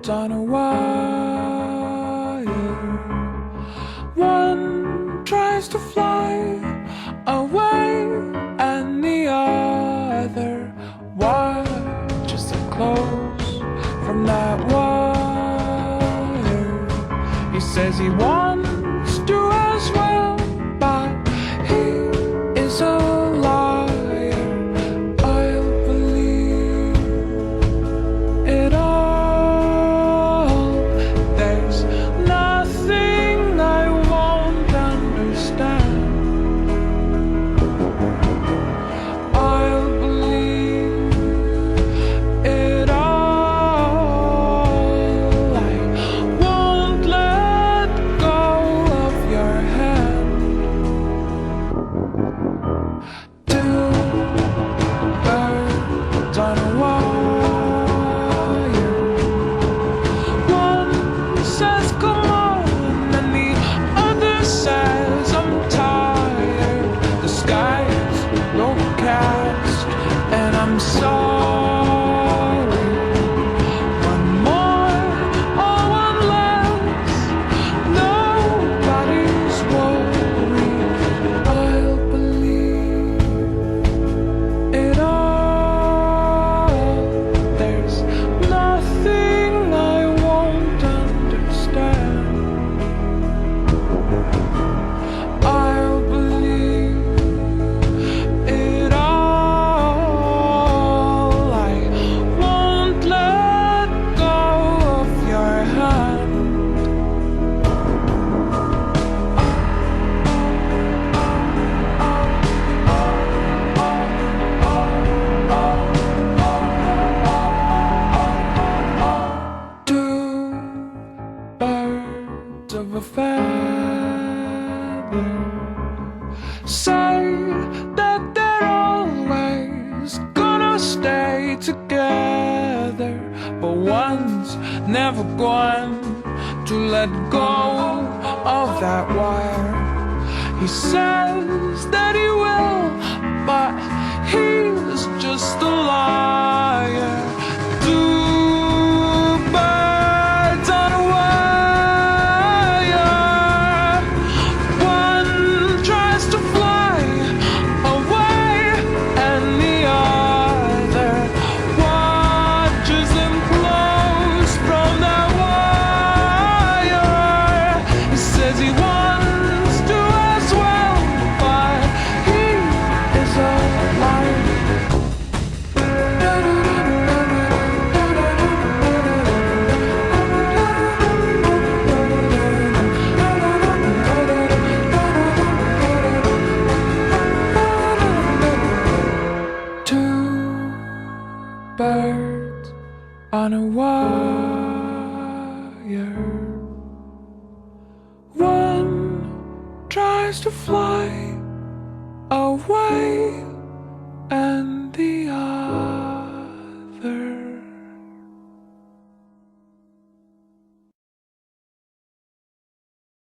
on a wire. One tries to fly away, and the other watches it close from that wire. He says he wants to as well, but he is a liar. I'll believe it all. There's nothing I won't understand. I'll believe it all. I won't let go of your hand. Two birds on a wire. One says come on, and the other says I'm tired. The sky's overcast, and I'm sorry. One more or one less, nobody's worried. I'll believe it all. There's nothing I won't understand. I'll believe it all. I won't let go of your hand. Two birds of a feather say that they're always gonna stay together, but one's never going to let go of that wire. He says that he will, but he's just a liar. Two birds on a wire. One tries to fly away, and the other watches him close from that wire. He says he wants to as well, but he is a liar. Two birds on a wire. One tries to fly away,